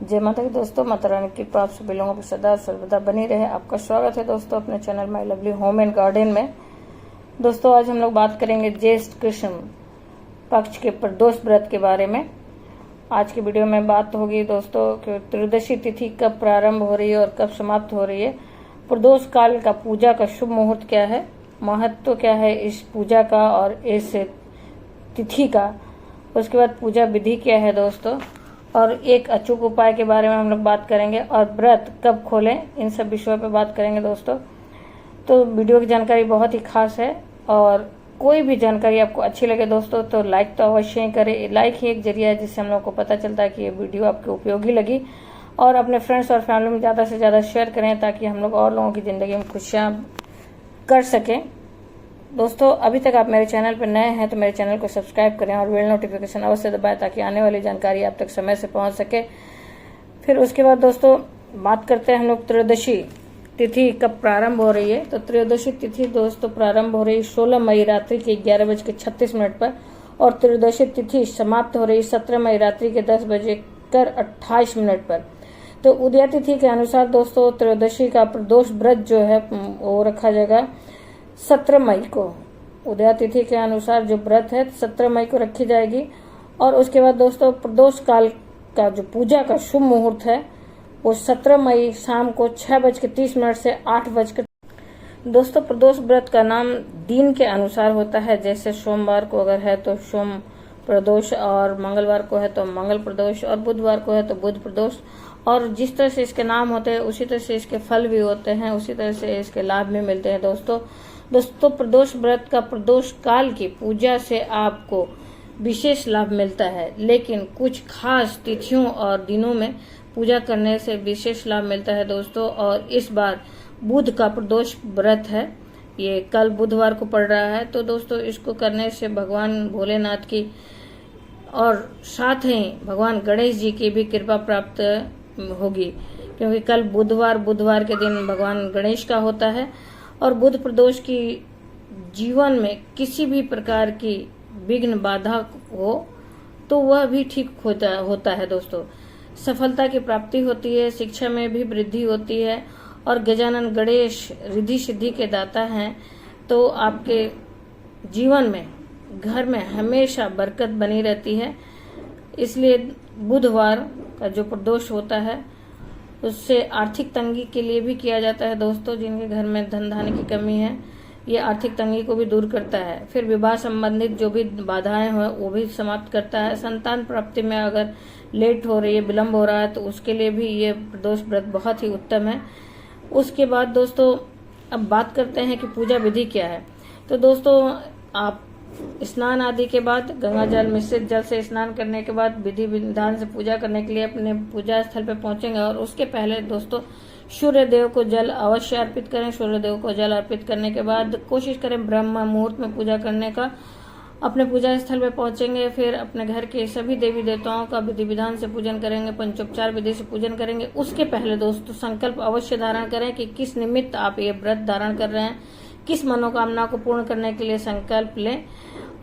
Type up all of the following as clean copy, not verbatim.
जय माता की दोस्तों, माता रानी की कृपा आप सभी लोगों पर सदा सर्वदा बनी रहे। आपका स्वागत है दोस्तों अपने channel my lovely home and garden में। दोस्तों आज हम लोग बात करेंगे ज्येष्ठ कृष्ण पक्ष के प्रदोष व्रत के बारे में। आज की वीडियो में बात होगी दोस्तों कि त्रयोदशी तिथि कब प्रारंभ हो रही है और कब समाप्त हो रही है, प्रदोष काल का पूजा का शुभ मुहूर्त क्या है, महत्व क्या है इस पूजा का और इस तिथि का, उसके बाद पूजा विधि क्या है दोस्तों, और एक अचूक उपाय के बारे में हम लोग बात करेंगे, और व्रत कब खोलें, इन सब विषयों पर बात करेंगे दोस्तों। तो वीडियो की जानकारी बहुत ही खास है और कोई भी जानकारी आपको अच्छी लगे दोस्तों तो लाइक तो अवश्य ही करें। लाइक ही एक जरिया है जिससे हम लोग को पता चलता है कि ये वीडियो आपके उपयोगी लगी, और अपने फ्रेंड्स और फैमिली में ज़्यादा से ज़्यादा शेयर करें ताकि हम लोग और लोगों की ज़िंदगी में खुशियाँ कर सकें। दोस्तों अभी तक आप मेरे चैनल पर नए हैं तो मेरे चैनल को सब्सक्राइब करें और बेल नोटिफिकेशन अवश्य दबाएं ताकि आने वाली जानकारी आप तक समय से पहुंच सके। फिर उसके बाद दोस्तों बात करते हैं हम लोग त्रयोदशी तिथि कब प्रारंभ हो रही है। तो त्रयोदशी तिथि दोस्तों प्रारंभ हो रही 16 मई रात्रि के 11:36 पर, और त्रयोदशी तिथि समाप्त हो रही 17 मई रात्रि के 10:28 पर। तो उदया तिथि के अनुसार दोस्तों त्रयोदशी का प्रदोष व्रत जो है वो रखा जाएगा 17 मई को। उदया तिथि के अनुसार जो व्रत है 17 मई को रखी जाएगी। और उसके बाद दोस्तों प्रदोष काल का जो पूजा का शुभ मुहूर्त है वो 17 मई शाम को 6:30 से 8 दोस्तों प्रदोष व्रत का नाम दिन के अनुसार होता है। जैसे सोमवार को अगर है तो सोम प्रदोष, और मंगलवार को है तो मंगल प्रदोष, और बुधवार को है तो बुध प्रदोष। और जिस तरह से इसके नाम होते हैं उसी तरह से इसके फल भी होते हैं, उसी तरह से इसके लाभ भी मिलते हैं दोस्तों प्रदोष व्रत का प्रदोष काल की पूजा से आपको विशेष लाभ मिलता है, लेकिन कुछ खास तिथियों और दिनों में पूजा करने से विशेष लाभ मिलता है दोस्तों। और इस बार बुध का प्रदोष व्रत है, ये कल बुधवार को पड़ रहा है। तो दोस्तों इसको करने से भगवान भोलेनाथ की और साथ ही भगवान गणेश जी की भी कृपा प्राप्त होगी, क्योंकि कल बुधवार के दिन भगवान गणेश का होता है। और बुध प्रदोष की जीवन में किसी भी प्रकार की विघ्न बाधा हो तो वह भी ठीक होता है दोस्तों। सफलता की प्राप्ति होती है, शिक्षा में भी वृद्धि होती है, और गजानन गणेश रिद्धि सिद्धि के दाता हैं। तो आपके जीवन में घर में हमेशा बरकत बनी रहती है। इसलिए बुधवार का जो प्रदोष होता है उससे आर्थिक तंगी के लिए भी किया जाता है दोस्तों। जिनके घर में धन धान्य की कमी है ये आर्थिक तंगी को भी दूर करता है। फिर विवाह संबंधित जो भी बाधाएं हैं वो भी समाप्त करता है। संतान प्राप्ति में अगर लेट हो रही है, विलम्ब हो रहा है तो उसके लिए भी ये प्रदोष व्रत बहुत ही उत्तम है। उसके बाद दोस्तों अब बात करते हैं कि पूजा विधि क्या है। तो दोस्तों आप स्नान आदि के बाद गंगा जल मिश्रित जल से स्नान करने के बाद विधि विधान से पूजा करने के लिए अपने पूजा स्थल पर पहुंचेंगे। और उसके पहले दोस्तों सूर्य देव को जल अवश्य अर्पित करें। सूर्य देव को जल अर्पित करने के बाद कोशिश करें ब्रह्म मुहूर्त में पूजा करने का। अपने पूजा स्थल पर पहुंचेंगे, फिर अपने घर के सभी देवी देवताओं का विधि विधान से पूजन करेंगे, पंचोपचार विधि से पूजन करेंगे। उसके पहले दोस्तों संकल्प अवश्य धारण करें कि किस निमित्त आप ये व्रत धारण कर रहे हैं, किस मनोकामना को पूर्ण करने के लिए संकल्प लें।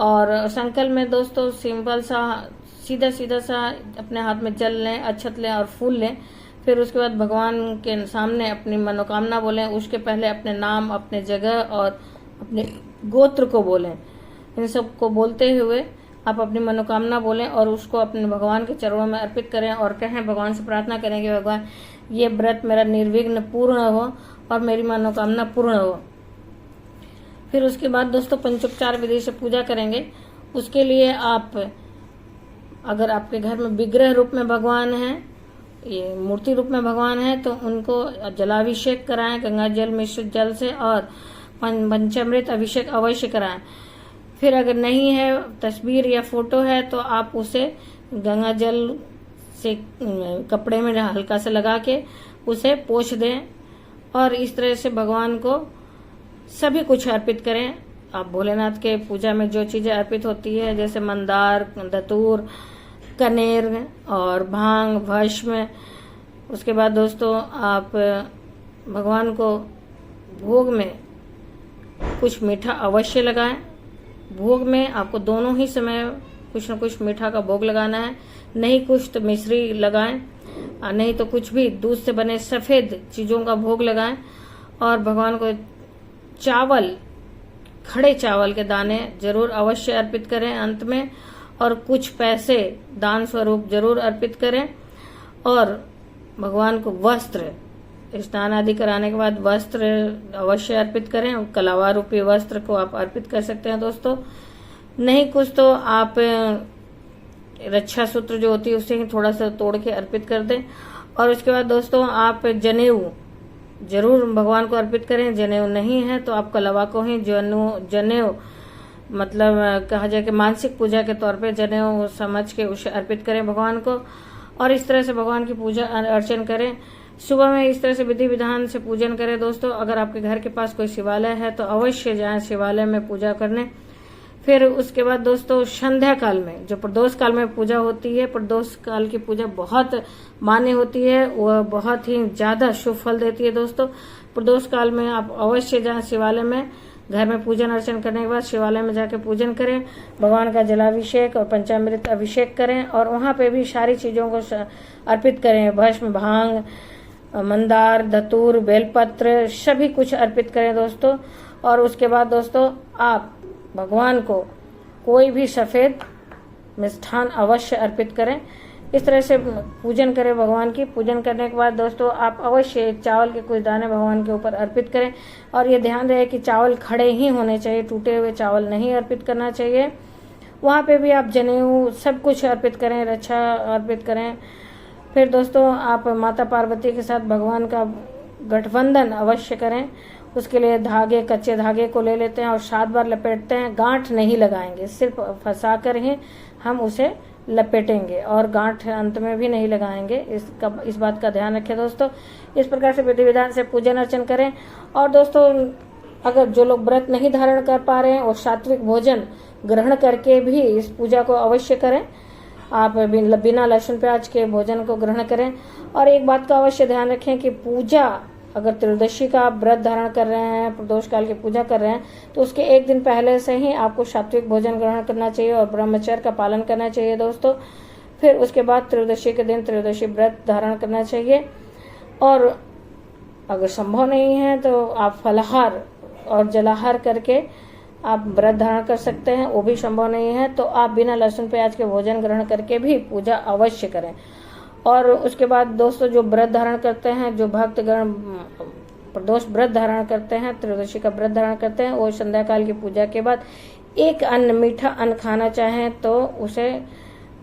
और संकल्प में दोस्तों सिंपल सा सीधा सा अपने हाथ में जल लें, अक्षत लें और फूल लें। फिर उसके बाद भगवान के सामने अपनी मनोकामना बोलें। उसके पहले अपने नाम, अपने जगह और अपने गोत्र को बोलें। इन सब को बोलते हुए आप अपनी मनोकामना बोलें और उसको अपने भगवान के चरणों में अर्पित करें और कहें, भगवान से प्रार्थना करें कि भगवान ये व्रत मेरा निर्विघ्न पूर्ण हो और मेरी मनोकामना पूर्ण हो। फिर उसके बाद दोस्तों पंचोपचार विधि से पूजा करेंगे। उसके लिए आप अगर आपके घर में विग्रह रूप में भगवान हैं, ये मूर्ति रूप में भगवान है, तो उनको जलाभिषेक कराएं गंगा जल मिश्रित जल से, और पंचामृत अभिषेक अवश्य कराएं। फिर अगर नहीं है, तस्वीर या फोटो है, तो आप उसे गंगा जल से कपड़े में हल्का से लगा के उसे पोंछ दें, और इस तरह से भगवान को सभी कुछ अर्पित करें। आप भोलेनाथ के पूजा में जो चीजें अर्पित होती है जैसे मंदार, धतूर, कनेर और भांग, भस्म। उसके बाद दोस्तों आप भगवान को भोग में कुछ मीठा अवश्य लगाएं। भोग में आपको दोनों ही समय कुछ न कुछ मीठा का भोग लगाना है, नहीं कुछ तो मिश्री लगाएं। नहीं तो कुछ भी दूध से बने सफेद चीजों का भोग लगाएं और भगवान को चावल, खड़े चावल के दाने जरूर अवश्य अर्पित करें अंत में, और कुछ पैसे दान स्वरूप जरूर अर्पित करें। और भगवान को वस्त्र, स्नान आदि कराने के बाद वस्त्र अवश्य अर्पित करें। कलावा रूपी वस्त्र को आप अर्पित कर सकते हैं दोस्तों। नहीं कुछ तो आप रक्षा सूत्र जो होती है उससे ही थोड़ा सा तोड़ के अर्पित कर दें। और उसके बाद दोस्तों आप जनेऊ जरूर भगवान को अर्पित करें। जनेऊ नहीं है तो आप कलावा को ही जनेऊ मतलब कहा जाए कि मानसिक पूजा के तौर पे जनेऊ समझ के उसे अर्पित करें भगवान को। और इस तरह से भगवान की पूजा अर्चन करें। सुबह में इस तरह से विधि विधान से पूजन करें दोस्तों। अगर आपके घर के पास कोई शिवालय है तो अवश्य जाएं शिवालय में पूजा करने। फिर उसके बाद दोस्तों संध्या काल में, जो प्रदोष काल में पूजा होती है, प्रदोष काल की पूजा बहुत मान्य होती है, वह बहुत ही ज्यादा शुभ फल देती है दोस्तों। प्रदोष काल में आप अवश्य जाएं शिवालय में। घर में पूजन अर्चन करने के बाद शिवालय में जाकर पूजन करें, भगवान का जलाभिषेक और पंचामृत अभिषेक करें और वहां पे भी सारी चीजों को अर्पित करें। भस्म, भांग, मंदार, धतूर, बेलपत्र सभी कुछ अर्पित करें दोस्तों। और उसके बाद दोस्तों आप भगवान को कोई भी सफेद मिष्ठान अवश्य अर्पित करें। इस तरह से पूजन करें भगवान की। पूजन करने के बाद दोस्तों आप अवश्य चावल के कुछ दाने भगवान के ऊपर अर्पित करें। और ये ध्यान रहे कि चावल खड़े ही होने चाहिए, टूटे हुए चावल नहीं अर्पित करना चाहिए। वहाँ पे भी आप जनेऊ सब कुछ अर्पित करें, रक्षा अर्पित करें। फिर दोस्तों आप माता पार्वती के साथ भगवान का गठबंधन अवश्य करें। उसके लिए धागे, कच्चे धागे को ले लेते हैं और 7 बार लपेटते हैं। गांठ नहीं लगाएंगे, सिर्फ फंसा कर ही हम उसे लपेटेंगे और गांठ अंत में भी नहीं लगाएंगे। इस बात का ध्यान रखें दोस्तों। इस प्रकार से विधि विधान से पूजन अर्चन करें। और दोस्तों अगर जो लोग व्रत नहीं धारण कर पा रहे हैं और सात्विक भोजन ग्रहण करके भी इस पूजा को अवश्य करें। आप बिना लहसुन प्याज के भोजन को ग्रहण करें। और एक बात का अवश्य ध्यान रखें कि पूजा, अगर त्रयोदशी का आप व्रत धारण कर रहे हैं, प्रदोष काल की पूजा कर रहे हैं, तो उसके एक दिन पहले से ही आपको सात्विक भोजन ग्रहण करना चाहिए और ब्रह्मचर्य का पालन करना चाहिए दोस्तों। फिर उसके बाद त्रयोदशी के दिन त्रयोदशी व्रत धारण करना चाहिए। और अगर संभव नहीं है तो आप फलाहार और जलाहार करके आप व्रत धारण कर सकते हैं। वो भी संभव नहीं है तो आप बिना लहसुन प्याज के भोजन ग्रहण करके भी पूजा अवश्य करें। और उसके बाद दोस्तों जो व्रत धारण करते हैं, जो भक्तगण प्रदोष व्रत धारण करते हैं, त्रयोदशी का व्रत धारण करते हैं, वो संध्या काल की पूजा के बाद एक अन्न, मीठा अन्न खाना चाहें तो उसे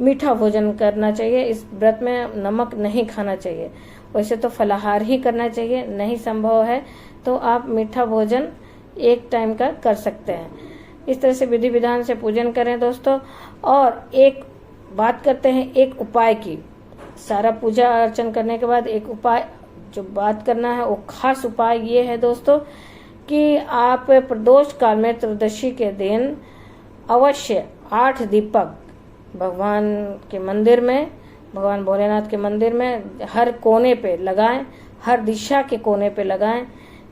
मीठा भोजन करना चाहिए। इस व्रत में नमक नहीं खाना चाहिए। वैसे तो फलाहार ही करना चाहिए, नहीं संभव है तो आप मीठा भोजन एक टाइम का कर सकते हैं। इस तरह से विधि विधान से पूजन करें दोस्तों। और एक बात करते हैं एक उपाय की। सारा पूजा अर्चन करने के बाद एक उपाय जो बात करना है, वो खास उपाय ये है दोस्तों कि आप प्रदोष काल में त्रयोदशी के दिन अवश्य 8 दीपक भगवान के मंदिर में, भगवान भोलेनाथ के मंदिर में हर कोने पे लगाएं, हर दिशा के कोने पे लगाएं।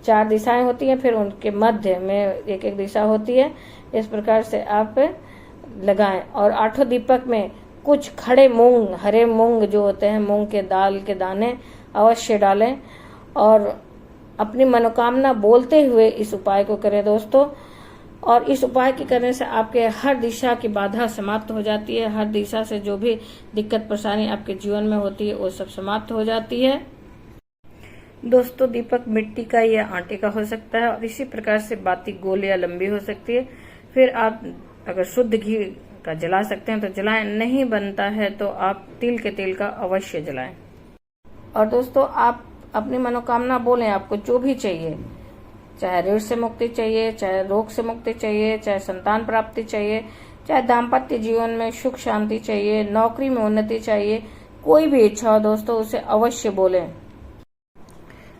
4 दिशाएं होती हैं, फिर उनके मध्य में एक दिशा होती है। इस प्रकार से आप लगाएं। और 8 दीपक में कुछ खड़े मूंग, हरे मूंग जो होते हैं, मूंग के दाल के दाने अवश्य डालें और अपनी मनोकामना बोलते हुए इस उपाय को करें दोस्तों। और इस उपाय के करने से आपके हर दिशा की बाधा समाप्त हो जाती है। हर दिशा से जो भी दिक्कत परेशानी आपके जीवन में होती है वो सब समाप्त हो जाती है दोस्तों। दीपक मिट्टी का या आटे का हो सकता है और इसी प्रकार से बाती गोल या लंबी हो सकती है। फिर आप अगर शुद्ध घी का जला सकते हैं तो जलाएं, नहीं बनता है तो आप तिल के तेल का अवश्य जलाएं। और दोस्तों आप अपनी मनोकामना बोलें, आपको जो भी चाहिए, चाहे ऋण से मुक्ति चाहिए, चाहे रोग से मुक्ति चाहिए, चाहे संतान प्राप्ति चाहिए, चाहे दाम्पत्य जीवन में सुख शांति चाहिए, नौकरी में उन्नति चाहिए, कोई भी इच्छा हो दोस्तों उसे अवश्य बोलें।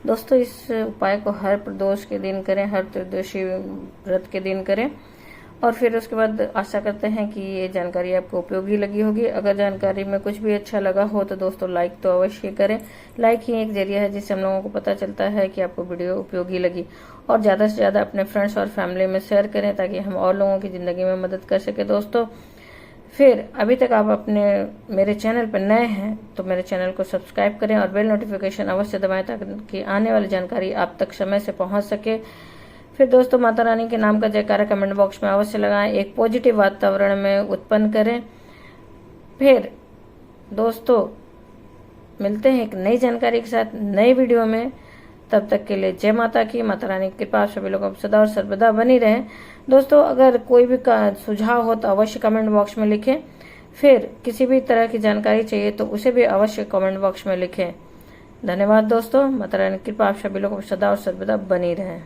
दोस्तों इस उपाय को हर प्रदोष के दिन करें, हर त्रयोदशी व्रत के दिन करें। और फिर उसके बाद आशा करते हैं कि ये जानकारी आपको उपयोगी लगी होगी। अगर जानकारी में कुछ भी अच्छा लगा हो तो दोस्तों लाइक तो अवश्य करें। लाइक ही एक जरिया है जिससे हम लोगों को पता चलता है कि आपको वीडियो उपयोगी लगी। और ज्यादा से ज्यादा अपने फ्रेंड्स और फैमिली में शेयर करें ताकि हम और लोगों की जिंदगी में मदद कर सके दोस्तों। फिर अभी तक आप अपने मेरे चैनल पर नए हैं तो मेरे चैनल को सब्सक्राइब करें और बेल नोटिफिकेशन अवश्य दबाएं ताकि आने वाली जानकारी आप तक समय से पहुंच सके। फिर दोस्तों माता रानी के नाम का जयकारा कमेंट बॉक्स में अवश्य लगाएं, एक पॉजिटिव वातावरण में उत्पन्न करें। फिर दोस्तों मिलते हैं एक नई जानकारी के साथ नई वीडियो में। तब तक के लिए जय माता की। माता रानी की कृपा सभी लोगों पर सदा और सर्वदा बनी रहे। दोस्तों अगर कोई भी सुझाव हो तो अवश्य कमेंट बॉक्स में लिखें। फिर किसी भी तरह की जानकारी चाहिए तो उसे भी अवश्य कमेंट बॉक्स में लिखें। धन्यवाद दोस्तों। माता रानी की कृपा आप सभी लोगों पर सदा और सर्वदा बनी रहे।